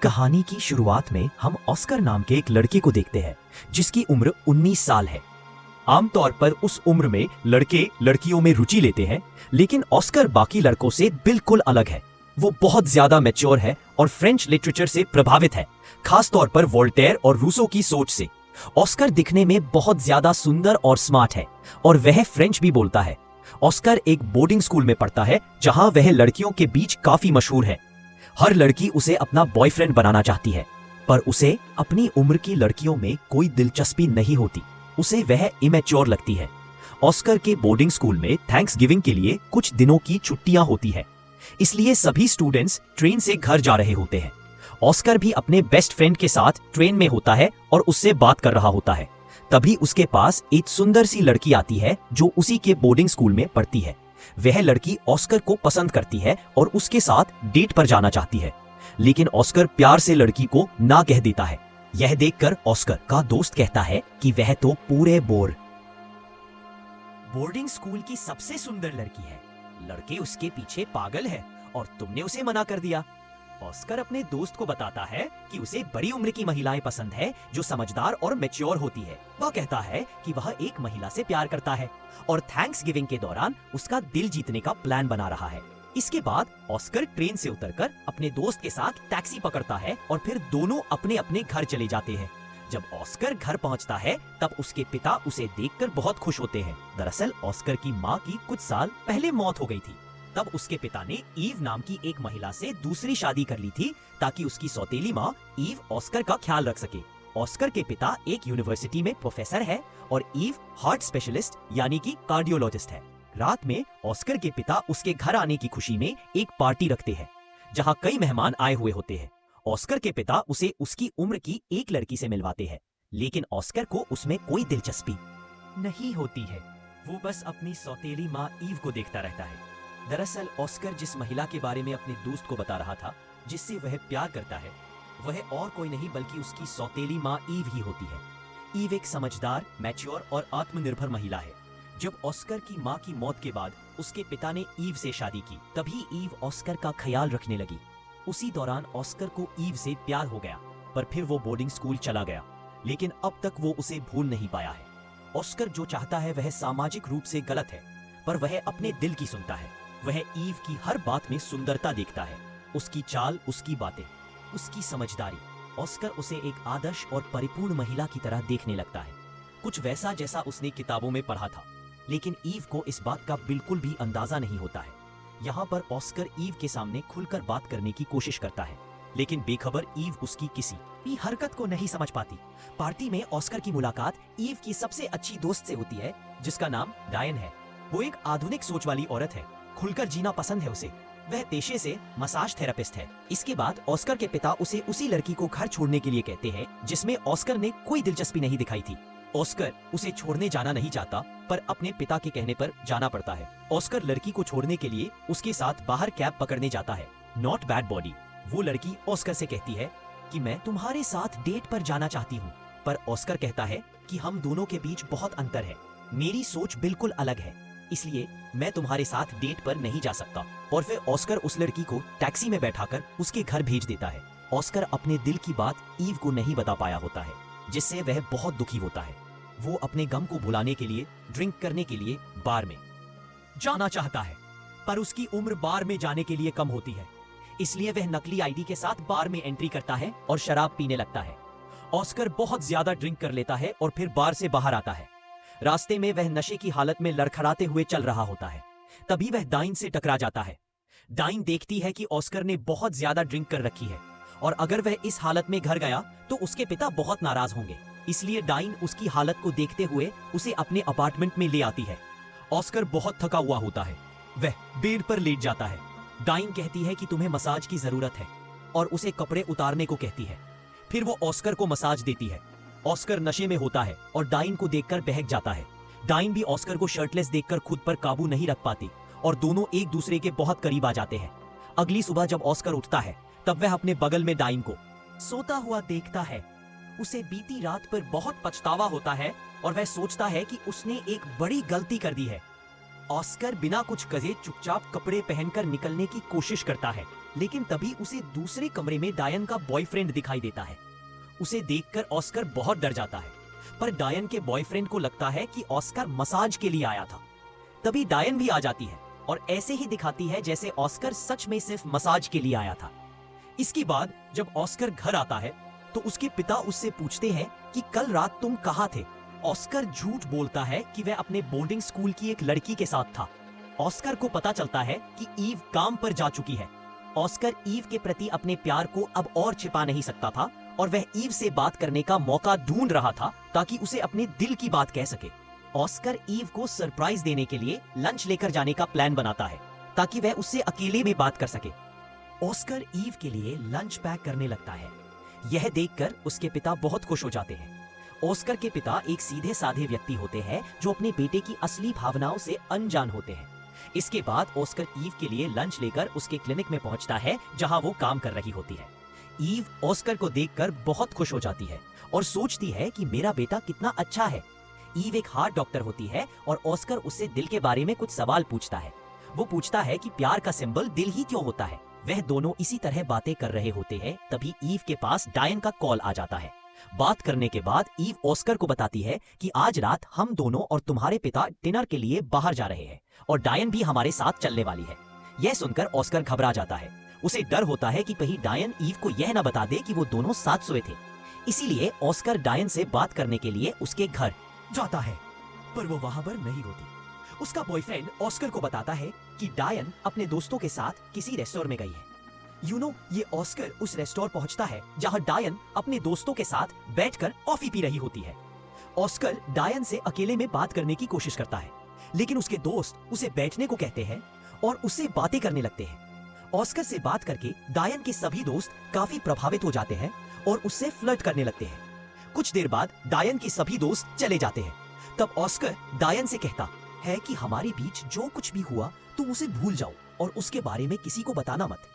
कहानी की शुरुआत में हम ऑस्कर नाम के एक लड़के को देखते हैं जिसकी उम्र 19 साल है। आमतौर पर उस उम्र में लड़के लड़कियों में रुचि लेते हैं, लेकिन ऑस्कर बाकी लड़कों से बिल्कुल अलग है। वो बहुत ज्यादा मैच्योर है और फ्रेंच लिटरेचर से प्रभावित है, खास तौर पर वोल्टेयर और रूसो की सोच से। ऑस्कर दिखने में बहुत ज्यादा सुंदर और स्मार्ट है और वह फ्रेंच भी बोलता है। ऑस्कर एक बोर्डिंग स्कूल में पढ़ता है जहां वह लड़कियों के बीच काफी मशहूर है। हर लड़की उसे अपना बॉयफ्रेंड बनाना चाहती है, पर उसे अपनी उम्र की लड़कियों में कोई दिलचस्पी नहीं होती। उसे वह इमेच्योर लगती है। ऑस्कर के बोर्डिंग स्कूल में थैंक्सगिविंग के लिए कुछ दिनों की छुट्टियां होती है, इसलिए सभी स्टूडेंट्स ट्रेन से घर जा रहे होते हैं। ऑस्कर भी अपने बेस्ट फ्रेंड के साथ ट्रेन में होता है और उससे बात कर रहा होता है। तभी उसके पास एक सुंदर सी लड़की आती है जो उसी के बोर्डिंग स्कूल में पढ़ती है। वह लड़की ऑस्कर को पसंद करती है और उसके साथ डेट पर जाना चाहती है, लेकिन ऑस्कर प्यार से लड़की को ना कह देता है। यह देखकर ऑस्कर का दोस्त कहता है कि वह तो पूरे बोर्डिंग स्कूल की सबसे सुंदर लड़की है, लड़के उसके पीछे पागल है और तुमने उसे मना कर दिया। ऑस्कर अपने दोस्त को बताता है कि उसे बड़ी उम्र की महिलाएं पसंद है जो समझदार और मैच्योर होती है। वह कहता है कि वह एक महिला से प्यार करता है और थैंक्सगिविंग के दौरान उसका दिल जीतने का प्लान बना रहा है। इसके बाद ऑस्कर ट्रेन से उतरकर अपने दोस्त के साथ टैक्सी पकड़ता है और फिर दोनों अपने अपने घर चले जाते हैं। जब ऑस्कर घर पहुंचता है तब उसके पिता उसे देखकर बहुत खुश होते हैं। दरअसल ऑस्कर की माँ की कुछ साल पहले मौत हो गई थी। तब उसके पिता ने ईव नाम की एक महिला से दूसरी शादी कर ली थी ताकि उसकी सौतेली माँ ईव ऑस्कर का ख्याल रख सके। ऑस्कर के पिता एक यूनिवर्सिटी में प्रोफेसर है और ईव हार्ट स्पेशलिस्ट यानी कि कार्डियोलॉजिस्ट है। रात में ऑस्कर के पिता उसके घर आने की खुशी में एक पार्टी रखते हैं जहाँ कई मेहमान आए हुए होते हैं। ऑस्कर के पिता उसे उसकी उम्र की एक लड़की से मिलवाते हैं, लेकिन ऑस्कर को उसमें कोई दिलचस्पी नहीं होती है। वो बस अपनी सौतेली माँ ईव को देखता रहता है। दरअसल ऑस्कर जिस महिला के बारे में अपने दोस्त को बता रहा था जिससे वह प्यार करता है, वह और कोई नहीं बल्कि उसकी सौतेली माँ ईव ही होती है। ईव एक समझदार, मैच्योर और आत्मनिर्भर महिला है। जब ऑस्कर की माँ की मौत के बाद उसके पिता ने ईव से शादी की, तभी ईव ऑस्कर का ख्याल रखने लगी। उसी दौरान ऑस्कर को ईव से प्यार हो गया, पर फिर वो बोर्डिंग स्कूल चला गया, लेकिन अब तक वो उसे भूल नहीं पाया है। ऑस्कर जो चाहता है वह सामाजिक रूप से गलत है, पर वह अपने दिल की सुनता है। वह ईव की हर बात में सुंदरता देखता है, उसकी चाल, उसकी बातें, उसकी समझदारी। ऑस्कर उसे एक आदर्श और परिपूर्ण महिला की तरह देखने लगता है, कुछ वैसा जैसा उसने किताबों में पढ़ा था। लेकिन ईव को इस बात का बिल्कुल भी अंदाजा नहीं होता है। यहाँ पर ऑस्कर ईव के सामने खुलकर बात करने की कोशिश करता है, लेकिन बेखबर ईव उसकी किसी भी हरकत को नहीं समझ पाती। पार्टी में ऑस्कर की मुलाकात ईव की सबसे अच्छी दोस्त से होती है जिसका नाम डायन है। वो एक आधुनिक सोच वाली औरत है, खुलकर जीना पसंद है उसे। वह पेशे से मसाज थेरेपिस्ट है। इसके बाद ऑस्कर के पिता उसे उसी लड़की को घर छोड़ने के लिए कहते हैं जिसमें ऑस्कर ने कोई दिलचस्पी नहीं दिखाई थी। ऑस्कर उसे छोड़ने जाना नहीं चाहता, पर अपने पिता के कहने पर जाना पड़ता है। ऑस्कर लड़की को छोड़ने के लिए उसके साथ बाहर कैब पकड़ने जाता है। Not bad body. वो लड़की ऑस्कर से कहती है कि मैं तुम्हारे साथ डेट पर जाना चाहती हूँ, पर ऑस्कर कहता है कि हम दोनों के बीच बहुत अंतर है, मेरी सोच बिल्कुल अलग है, इसलिए मैं तुम्हारे साथ डेट पर नहीं जा सकता। और फिर ऑस्कर उस लड़की को टैक्सी में बैठाकर उसके घर भेज देता है। ऑस्कर अपने दिल की बात ईव को नहीं बता पाया होता है, जिससे वह बहुत दुखी होता है। वो अपने गम को भुलाने के लिए ड्रिंक करने के लिए बार में जाना चाहता है, पर उसकी उम्र बार में जाने के लिए कम होती है, इसलिए वह नकली आईडी के साथ बार में एंट्री करता है और शराब पीने लगता है। ऑस्कर बहुत ज्यादा ड्रिंक कर लेता है और फिर बार से बाहर आता है। रास्ते में वह नशे की हालत में लड़खड़ाते हुए चल रहा होता है। तभी वह डाइन से टकरा जाता है। डाइन देखती है कि ऑस्कर ने बहुत ज्यादा ड्रिंक कर रखी है और अगर वह इस हालत में घर गया तो उसके पिता बहुत नाराज होंगे, इसलिए डाइन उसकी हालत को देखते हुए उसे अपने अपार्टमेंट में ले आती है। ऑस्कर बहुत थका हुआ होता है, वह बेड पर लेट जाता है। डाइन कहती है कि तुम्हें मसाज की जरूरत है और उसे कपड़े उतारने को कहती है। फिर वो ऑस्कर को मसाज देती है। ऑस्कर नशे में होता है और डाइन को देखकर बहक जाता है। डाइन भी ऑस्कर को शर्टलेस देखकर खुद पर काबू नहीं रख पाती और दोनों एक दूसरे के बहुत करीब आ जाते हैं। अगली सुबह जब ऑस्कर उठता है तब वह अपने बगल में डाइन को सोता हुआ देखता है। उसे बीती रात पर बहुत पछतावा होता है और वह सोचता है कि उसने एक बड़ी गलती कर दी है। ऑस्कर बिना कुछ कहे चुपचाप कपड़े पहनकर निकलने की कोशिश करता है, लेकिन तभी उसे दूसरे कमरे में डायन का बॉयफ्रेंड दिखाई देता है। उसे देखकर ऑस्कर बहुत डर जाता है, पर डायन के बॉयफ्रेंड को लगता है कि ऑस्कर मसाज के लिए आया था। तभी डायन भी आ जाती है और ऐसे ही दिखाती है जैसे ऑस्कर सच में सिर्फ मसाज के लिए आया था। इसके बाद जब ऑस्कर घर आता है तो उसके पिता उससे पूछते हैं कि कल रात तुम कहाँ थे। ऑस्कर झूठ बोलता है कि वह अपने बोर्डिंग स्कूल की एक लड़की के साथ था। ऑस्कर को पता चलता है कि ईव काम पर जा चुकी है। ऑस्कर ईव के प्रति अपने प्यार को अब और छिपा नहीं सकता था और वह ईव से बात करने का मौका ढूंढ रहा था ताकि उसे अपने दिल की बात कह सके। ऑस्कर ईव को सरप्राइज देने के लिए लंच लेकर जाने का प्लान बनाता है ताकि वह उससे अकेले में बात कर सके। ऑस्कर ईव के लिए लंच पैक करने लगता है। यह देखकर उसके पिता बहुत खुश हो जाते हैं। ऑस्कर के पिता एक सीधे साधे व्यक्ति होते हैं जो अपने बेटे की असली भावनाओं से अनजान होते हैं। इसके बाद ऑस्कर ईव के लिए लंच लेकर उसके क्लिनिक में पहुंचता है जहां वो काम कर रही होती है। ईव ऑस्कर को देखकर बहुत खुश हो जाती है और सोचती है कि मेरा बेटा कितना अच्छा है। ईव एक हार्ट डॉक्टर होती है और ऑस्कर उससे दिल के बारे में कुछ सवाल पूछता है। वो पूछता है कि प्यार का सिंबल दिल ही क्यों होता है। वह दोनों इसी तरह बातें कर रहे होते हैं, तभी ईव के पास डायन का कॉल आ जाता है। बात करने के बाद ईव ऑस्कर को बताती है कि आज रात हम दोनों और तुम्हारे पिता डिनर के लिए बाहर जा रहे हैं और डायन भी हमारे साथ चलने वाली है। यह सुनकर ऑस्कर घबरा जाता है। उसे डर होता है कि कहीं डायन ईव को यह न बता दे कि वो दोनों साथ सोए थे। इसीलिए ऑस्कर डायन से बात करने के लिए उसके घर जाता है, पर वो वहां पर नहीं होती। उसका बॉयफ्रेंड ऑस्कर को बताता है कि डायन अपने दोस्तों के साथ किसी रेस्टोरेंट में गई है। ये ऑस्कर उस रेस्टोरेंट पहुंचता है जहां डायन अपने दोस्तों के साथ बैठकर कॉफी पी रही होती है। ऑस्कर डायन से अकेले में बात करने की कोशिश करता है, लेकिन उसके दोस्त उसे बैठने को कहते हैं और उससे बातें करने लगते हैं। ऑस्कर से बात करके डायन के सभी दोस्त काफी प्रभावित हो जाते हैं और उससे फ्लर्ट करने लगते हैं। कुछ देर बाद डायन के सभी दोस्त चले जाते हैं। तब ऑस्कर डायन से कहता है कि हमारे बीच जो कुछ भी हुआ तुम उसे भूल जाओ और उसके बारे में किसी को बताना मत।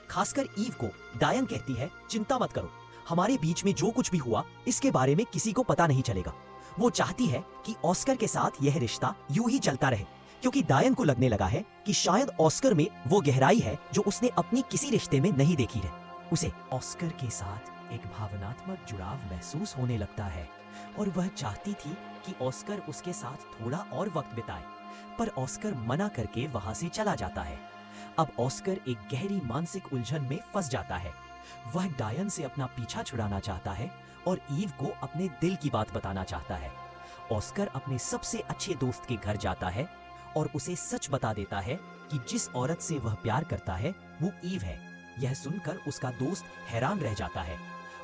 खासकर ईव को डायन कहती है चिंता मत करो, हमारे बीच में जो कुछ भी हुआ इसके बारे में किसी को पता नहीं चलेगा। वो चाहती है कि ऑस्कर के साथ यह रिश्ता यूं ही चलता रहे, क्योंकि डायन को लगने लगा है कि शायद ऑस्कर में वो गहराई है जो उसने अपनी किसी रिश्ते में नहीं देखी है। उसे ऑस्कर के साथ एक भावनात्मक जुड़ाव महसूस होने लगता है और वह चाहती थी कि ऑस्कर उसके साथ थोड़ा और वक्त बिताए, पर ऑस्कर मना करके वहां से चला जाता है। अब ऑस्कर एक गहरी मानसिक उलझन में फंस जाता है। वह डायन से अपना पीछा छुड़ाना चाहता है और ईव को अपने दिल की बात बताना चाहता है। ऑस्कर अपने सबसे अच्छे दोस्त के घर जाता है और उसे सच बता देता है कि जिस औरत से वह प्यार करता है वो ईव है। यह सुनकर उसका दोस्त हैरान रह जाता है।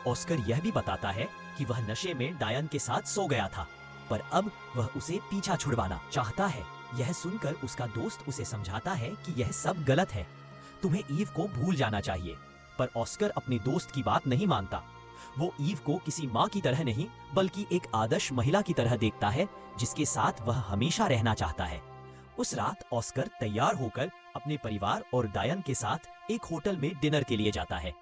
ऑस्कर यह भी बताता है कि वह नशे में डायन के साथ सो गया था, पर अब वह उसे पीछा छुड़वाना चाहता है। यह सुनकर उसका दोस्त उसे समझाता है कि यह सब गलत है, तुम्हें ईव को भूल जाना चाहिए। पर ऑस्कर अपने दोस्त की बात नहीं मानता। वो ईव को किसी माँ की तरह नहीं बल्कि एक आदर्श महिला की तरह देखता है जिसके साथ वह हमेशा रहना चाहता है। उस रात ऑस्कर तैयार होकर अपने परिवार और डायन के साथ एक होटल में डिनर के लिए जाता है।